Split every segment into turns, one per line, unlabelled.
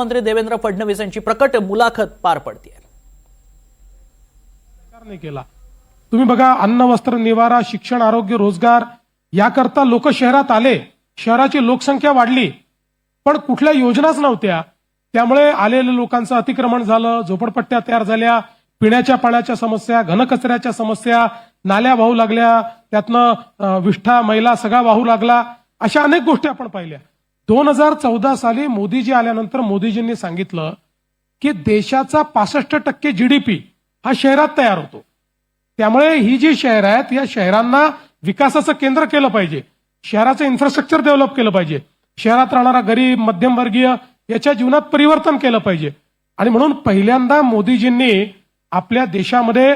मंत्री देवेंद्र फडणवीस यांची प्रकट मुलाखत पार पडते.
केला तुम्ही बघा, अन्न वस्त्र निवारा शिक्षण आरोग्य रोजगार याकरता लोक शहरात आले, शहराची लोकसंख्या वाढली, पण कुठल्या योजनाच नव्हत्या. त्यामुळे आलेल्या लोकांचं अतिक्रमण झालं, झोपडपट्ट्या तयार झाल्या, पिण्याच्या पाण्याच्या समस्या, घनकचऱ्याच्या समस्या, नाल्या वाहू लागल्या, त्यातनं विष्ठा मैला सगळा वाहू लागला. अशा अनेक गोष्टी आपण पाहिल्या. 2014 साली मोदीजी आल्यानंतर मोदीजींनी सांगितलं की देशाचा 65% GDP हा शहरात तयार होतो. त्यामुळे ही जी शहर आहेत या शहरांना विकासाचं केंद्र केलं पाहिजे, शहराचं इन्फ्रास्ट्रक्चर डेव्हलप केलं पाहिजे, शहरात राहणारा गरीब मध्यमवर्गीय याच्या जीवनात परिवर्तन केलं पाहिजे. आणि म्हणून पहिल्यांदा मोदीजींनी आपल्या देशामध्ये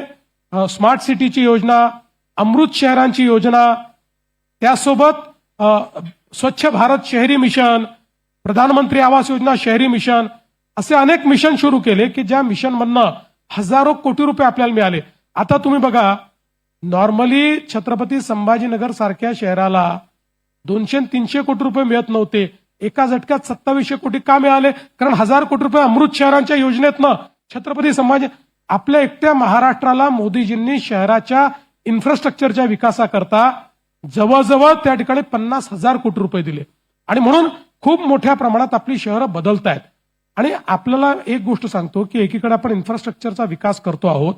स्मार्ट सिटीची योजना, अमृत शहरांची योजना, त्यासोबत स्वच्छ भारत शहरी मिशन, प्रधानमंत्री आवास योजना शहरी मिशन असे अनेक मिशन सुरू केले की ज्या मिशनमधनं हजारो कोटी रुपये आपल्याला मिळाले. आता तुम्ही बघा, नॉर्मली छत्रपती संभाजीनगर सारख्या शहराला 200-300 कोटी रुपये मिळत नव्हते. एका झटक्यात 2700 कोटी का मिळाले? कारण 1000 कोटी रुपये अमृत शहरांच्या योजनेतनं छत्रपती संभाजी, आपल्या एकट्या महाराष्ट्राला मोदीजींनी शहराच्या इन्फ्रास्ट्रक्चरच्या विकासाकरता जवळजवळ त्या ठिकाणी 50,000 कोटी रुपये दिले. आणि म्हणून खूप मोठ्या प्रमाणात आपली शहरं बदलत आहेत. आणि आपल्याला एक गोष्ट सांगतो की एकीकडे आपण इन्फ्रास्ट्रक्चरचा विकास करतो आहोत,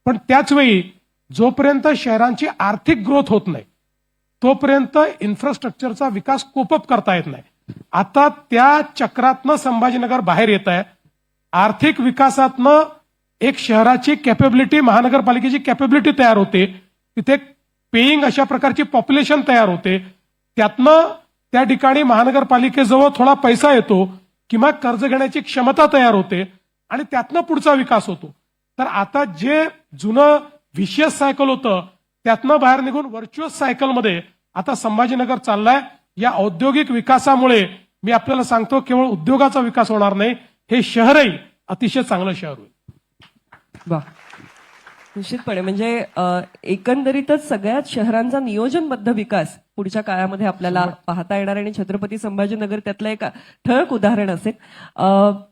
पण त्याच वेळी जोपर्यंत शहरांची आर्थिक ग्रोथ होत नाही तोपर्यंत इन्फ्रास्ट्रक्चरचा विकास कोपअप करता येत नाही. आता त्या चक्रातनं संभाजीनगर बाहेर येत आहे. आर्थिक विकासातनं एक शहराची कॅपेबिलिटी, महानगरपालिकेची कॅपेबिलिटी तयार होते, तिथे पेईंग अशा प्रकारची पॉप्युलेशन तयार होते, त्यातनं त्या ठिकाणी महानगरपालिकेजवळ थोडा पैसा येतो किंवा कर्ज घेण्याची क्षमता तयार होते आणि त्यातनं पुढचा विकास होतो. तर आता जे जुनं व्हिशियस सायकल होतं त्यातनं बाहेर निघून व्हर्च्युअस सायकलमध्ये आता संभाजीनगर चाललाय. या औद्योगिक विकासामुळे मी आपल्याला सांगतो केवळ उद्योगाचा विकास होणार नाही, हे शहरही अतिशय चांगलं शहर होईल.
वा, निश्चितपणे म्हणजे एकंदरीतच सगळ्याच शहरांचा नियोजनबद्ध विकास पुढच्या काळामध्ये आपल्याला पाहता येणार आणि छत्रपती संभाजीनगर त्यातलं एक ठळक उदाहरण असेल.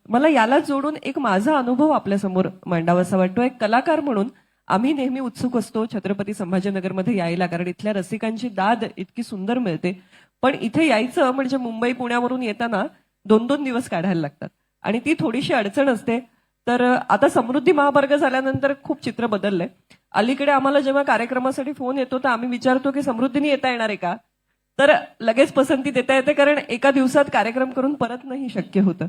मला याला जोडून एक माझा अनुभव आपल्यासमोर मांडावासा वाटतो. एक कलाकार म्हणून आम्ही नेहमी उत्सुक असतो छत्रपती संभाजीनगरमध्ये यायला, कारण इथल्या रसिकांची दाद इतकी सुंदर मिळते. पण इथे यायचं म्हणजे मुंबई पुण्यावरून येताना 2-2 दिवस काढायला लागतात आणि ती थोडीशी अडचण असते. तर आता समृद्धी महामार्ग झाल्यानंतर खूप चित्र बदललंय. अलीकडे आम्हाला जेव्हा कार्यक्रमासाठी फोन येतो तर आम्ही विचारतो की समृद्धीने येता येणार आहे का, तर लगेच पसंती देता येते, कारण एका दिवसात कार्यक्रम करून परत नाही शक्य होतं.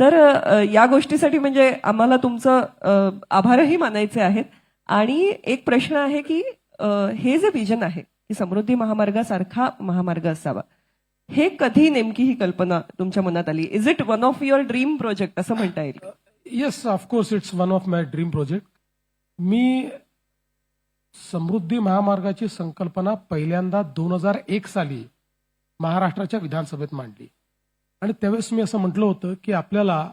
तर या गोष्टीसाठी म्हणजे आम्हाला तुमचं आभारही मानायचे आहेत. आणि एक प्रश्न आहे की हे जे विजन आहे की समृद्धी महामार्गासारखा महामार्ग असावा, हे कधी नेमकी ही कल्पना तुमच्या मनात आली? Is it one of your dream project असं म्हणता येईल?
Yes, of course it's one of my dream project. मी समृद्धी महामार्गाची संकल्पना पहिल्यांदा 2001 साली महाराष्ट्राच्या विधानसभेत मांडली आणि त्यावेळेस मी असं म्हटलं होतं की आपल्याला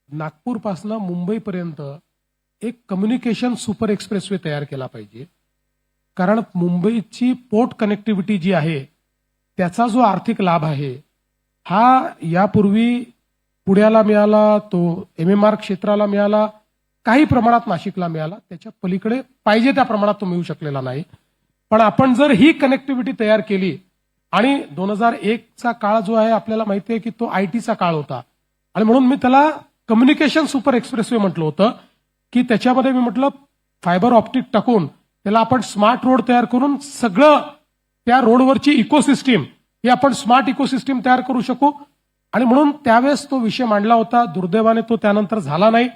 नागपूरपासून मुंबईपर्यंत एक कम्युनिकेशन सुपर एक्सप्रेसवे तयार केला पाहिजे. कारण मुंबईची पोर्ट कनेक्टिव्हिटी जी आहे त्याचा जो आर्थिक लाभ आहे हा यापूर्वी पुण्याला मिळाला, तो MMR क्षेत्राला मिळाला, काही प्रमाणात नाशिकला मिळाला, त्याच्या पलीकडे पाहिजे त्या प्रमाणात तो मिळू शकलेला नाही. पण आपण जर ही कनेक्टिव्हिटी तयार केली, आणि 2001चा काळ जो आहे आपल्याला माहिती आहे की तो IT चा काळ होता, आणि म्हणून मी त्याला कम्युनिकेशन सुपर एक्सप्रेसवे म्हटलं होतं की त्याच्यामध्ये मी म्हटलं फायबर ऑप्टिक टाकून त्याला आपण स्मार्ट रोड तयार करून सगळं त्या रोडवरची इकोसिस्टीम ही आपण स्मार्ट इकोसिस्टीम तयार करू शकू. आणि म्हणून त्यावेळेस तो विषय मांडला होता. दुर्दैवाने तो त्यानंतर झाला नाही.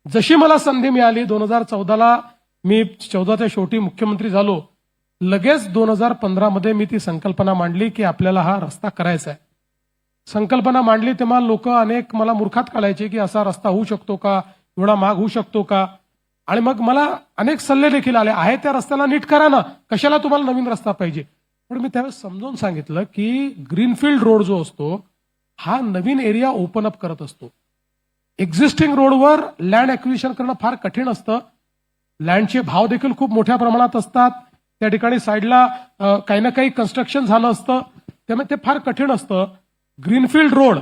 जशी मला संधी मिळाली 2014ला, मी 14च्या शेवटी मुख्यमंत्री झालो, लगेच 2015 मध्ये मी ती संकल्पना मांडली की आपल्याला हा रस्ता करायचा आहे. संकल्पना मांडली तेव्हा लोक अनेक मला मूर्खात काढायचे की असा रस्ता होऊ शकतो का, एवढा महाग होऊ शकतो का. आणि मग मला अनेक सल्ले देखील आले, आहे त्या रस्त्याला नीट करा ना, कशाला तुम्हाला नवीन रस्ता पाहिजे. पण मी त्यावेळेस समजावून सांगितलं की ग्रीनफील्ड रोड जो असतो हा नवीन एरिया ओपन अप करत असतो. एक्झिस्टिंग रोडवर लँड ऍक्विजिशन करणं फार कठीण असतं. लँडचे भाव देखील खूप मोठ्या प्रमाणात असतात. त्या ठिकाणी साईडला काही ना काही कन्स्ट्रक्शन झालं असतं, त्यामुळे ते फार कठीण असतं. ग्रीनफील्ड रोड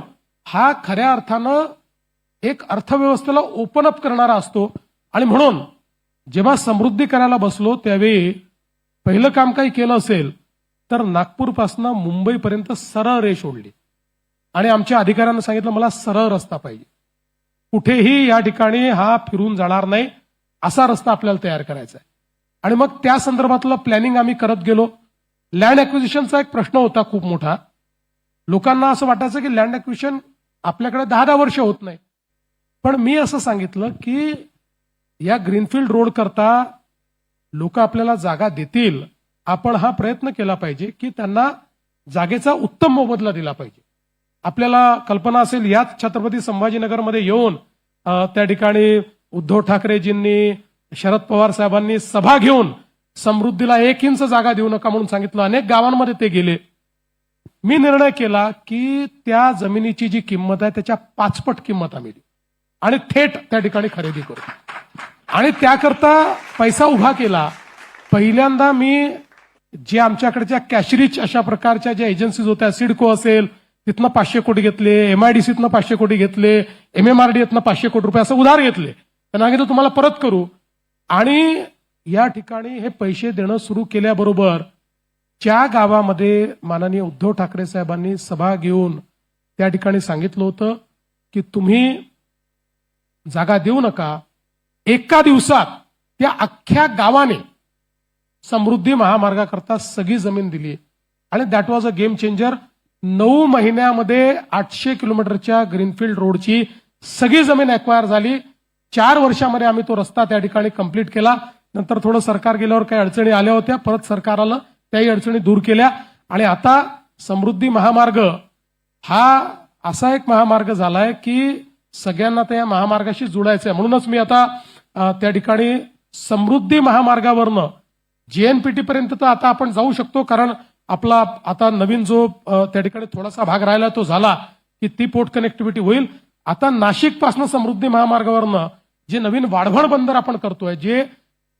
हा खऱ्या अर्थानं एक अर्थव्यवस्थेला ओपन अप करणारा असतो. आणि म्हणून जेव्हा समृद्धी करायला बसलो त्यावेळी पहिलं काम काही केलं असेल तर नागपूरपासून मुंबईपर्यंत सरळ रेष ओढली आणि आमच्या अधिकाऱ्यांना सांगितलं मला सरळ रस्ता पाहिजे, कुठेही या ठिकाणी हा फिरून जाणार नाही असा रस्ता आपल्याला तयार करायचा आहे. आणि मग त्या संदर्भातलं प्लॅनिंग आम्ही करत गेलो. लँड ॲक्विजिशनचा एक प्रश्न होता खूप मोठा. लोकांना असं वाटायचं की लँड ॲक्विजिशन आपल्याकडे 10-10 वर्ष होत नाही. पण मी असं सांगितलं की या ग्रीनफील्ड रोड करता लोक आपल्याला जागा देतील, आपण हा प्रयत्न केला पाहिजे की त्यांना जागेचा उत्तम मोबदला दिला पाहिजे. आपल्याला कल्पना असेल याच छत्रपती संभाजीनगरमध्ये येऊन त्या ठिकाणी उद्धव ठाकरेजींनी शरद पवार साहेबांनी सभा घेऊन समृद्धीला 1 इंच जागा देऊ नका म्हणून सांगितलं. अनेक गावांमध्ये ते गेले. मी निर्णय केला की त्या जमिनीची जी किंमत आहे त्याच्या 5 पट किंमत आम्ही देऊ आणि थेट त्या ठिकाणी खरेदी करू. आणि त्याकरता पैसा उभा केला. पहिल्यांदा मी जे आमच्याकडच्या कॅशरिच अशा प्रकारच्या ज्या एजन्सीज होत्या, सिडको असेल तिथनं 500 कोटी घेतले, MIDCतनं 500 कोटी घेतले, MMRDAतनं 500 कोटी रुपये असं उधार घेतले. त्यांना सांगितलं तुम्हाला परत करू. आणि या ठिकाणी हे पैसे देणं सुरू केल्याबरोबर ज्या गावामध्ये माननीय उद्धव ठाकरे साहेबांनी सभा घेऊन त्या ठिकाणी सांगितलं होतं की तुम्ही जागा देऊ नका, एका दिवसात त्या अख्ख्या गावाने समृद्धी महामार्गाकरता सगळी जमीन दिली. आणि that was a game changer. 9 महिन्यामध्ये 800 किलोमीटरच्या ग्रीनफील्ड रोडची सगळी जमीन एक्वायर झाली. 4 वर्षामध्ये आम्ही तो रस्ता त्या ठिकाणी कंप्लीट केला. नंतर थोडं सरकार गेल्यावर काही अडचणी आल्या होत्या, परत सरकार आलं, त्याही अडचणी दूर केल्या. आणि आता समृद्धी महामार्ग हा असा एक महामार्ग झालाय की सगळ्यांना त्या महामार्गाशी जोडायचं आहे. म्हणूनच मी आता त्या ठिकाणी समृद्धी महामार्गावरनं JNPT पर्यंत तर आता आपण जाऊ शकतो, कारण आपला आता नवीन जो त्या ठिकाणी थोडासा भाग राहिला तो झाला की ती पोर्ट कनेक्टिव्हिटी होईल. आता नाशिक पासून समृद्धी महामार्गावरनं जे नवीन वाढवण बंदर आपण करतोय, जे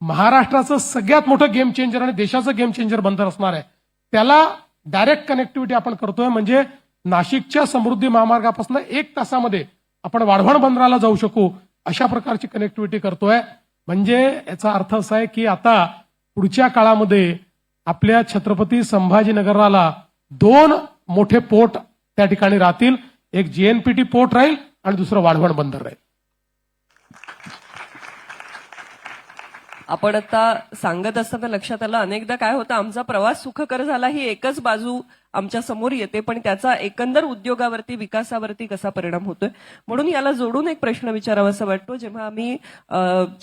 महाराष्ट्राचं सगळ्यात मोठं गेम चेंजर आणि देशाचं गेम चेंजर बंदर असणार आहे, त्याला डायरेक्ट कनेक्टिव्हिटी आपण करतोय. म्हणजे नाशिकच्या समृद्धी महामार्गापासून 1 तासामध्ये आपण वाढवण बंदराला जाऊ शकू अशा प्रकारची कनेक्टिव्हिटी करतोय. म्हणजे याचा अर्थ असा आहे की आता पुढच्या काळामध्ये आपल्या छत्रपती संभाजीनगराला 2 मोठे पोर्ट त्या ठिकाणी राहतील. एक JNPT पोर्ट राहील आणि दुसरं वाढवण बंदर राहील.
आपण आता सांगत असताना लक्षात आलं, अनेकदा काय होतं, आमचा प्रवास सुखकर झाला ही एकच बाजू आमच्या समोर येते, पण त्याचा एकंदर उद्योगावरती, विकासावरती कसा परिणाम होतोय. म्हणून याला जोडून एक प्रश्न विचारावासा वाटतो. जेव्हा आम्ही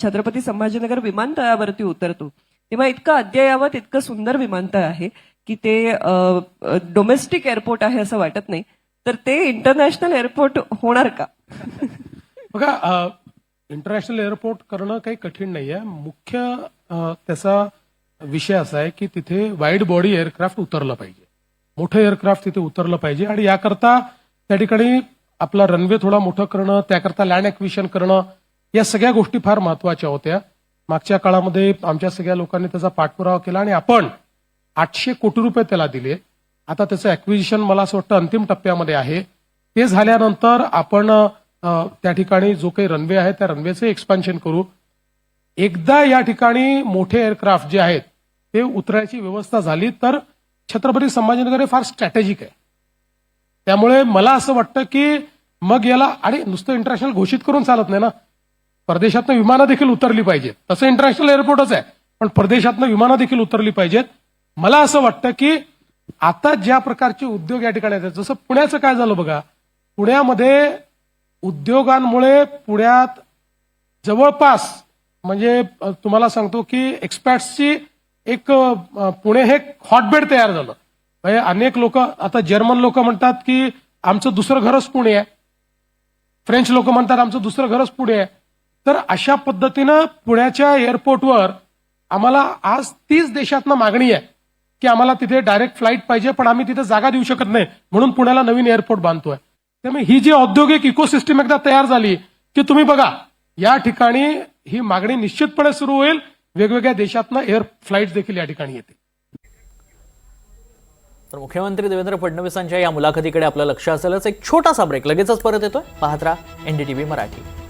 छत्रपती संभाजीनगर विमानतळावरती उतरतो तेव्हा इतकं अद्ययावत, इतकं सुंदर विमानतळ आहे की ते डोमेस्टिक एअरपोर्ट आहे असं वाटत नाही. तर ते इंटरनॅशनल एअरपोर्ट होणार का?
बघा, इंटरनॅशनल एअरपोर्ट करणं काही कठीण नाहीये. मुख्य त्याचा विषय असा आहे की तिथे वाईड बॉडी एअरक्राफ्ट उतरलं पाहिजे, मोठं एअरक्राफ्ट तिथे उतरलं पाहिजे. आणि याकरता त्या ठिकाणी आपला रनवे थोडा मोठं करणं, त्याकरता लँड ॲक्विजिशन करणं, या सगळ्या गोष्टी फार महत्वाच्या होत्या. मागच्या काळामध्ये आमच्या सगळ्या लोकांनी त्याचा पाठपुरावा केला आणि आपण 800 कोटी रुपये त्याला दिले. आता त्याचं ॲक्विजिशन मला असं वाटतं अंतिम टप्प्यामध्ये आहे. ते झाल्यानंतर आपण त्या ठिकाणी जो काही रनवे आहे त्या रनवेचं एक्सपान्शन करू. एकदा या ठिकाणी मोठे एअरक्राफ्ट जे आहेत ते उतरायची व्यवस्था झाली तर छत्रपती संभाजीनगर हे फार स्ट्रॅटेजिक आहे. त्यामुळे मला असं वाटतं की मग याला, आणि नुसतं इंटरनॅशनल घोषित करून चालत नाही ना, परदेशातनं विमानं देखील उतरली पाहिजेत. तसं इंटरनॅशनल एअरपोर्टच आहे, पण परदेशातनं विमानं देखील उतरली पाहिजेत. मला असं वाटतं की आता ज्या प्रकारचे उद्योग या ठिकाणी आहेत, जसं पुण्याचं काय झालं बघा, पुण्यामध्ये उद्योगांमुळे पुण्यात जवळपास, म्हणजे तुम्हाला सांगतो की एक्सपॅट्सची एक पुणे हे हॉटबेड तयार झालं. म्हणजे अनेक लोक, आता जर्मन लोक म्हणतात की आमचं दुसरं घरच पुणे आहे, फ्रेंच लोक म्हणतात आमचं दुसरं घरच पुणे आहे. तर अशा पद्धतीनं पुण्याच्या एअरपोर्टवर आम्हाला आज 30 देशातनं मागणी आहे की आम्हाला तिथे डायरेक्ट फ्लाईट पाहिजे, पण आम्ही तिथे जागा देऊ शकत नाही, म्हणून पुण्याला नवीन एअरपोर्ट बांधतोय. त्यामुळे ही जी औद्योगिक इकोसिस्टम एकदा तयार झाली की तुम्ही बघा या ठिकाणी ही मागणी निश्चितपणे सुरू होईल. वेगवेगळ्या देशातनं एअर फ्लाईट देखील या ठिकाणी येते.
तर मुख्यमंत्री देवेंद्र फडणवीसांच्या या मुलाखतीकडे आपलं लक्ष असेलच. एक छोटासा ब्रेक, लगेचच परत येतोय. पाहत राहा NDTV मराठी.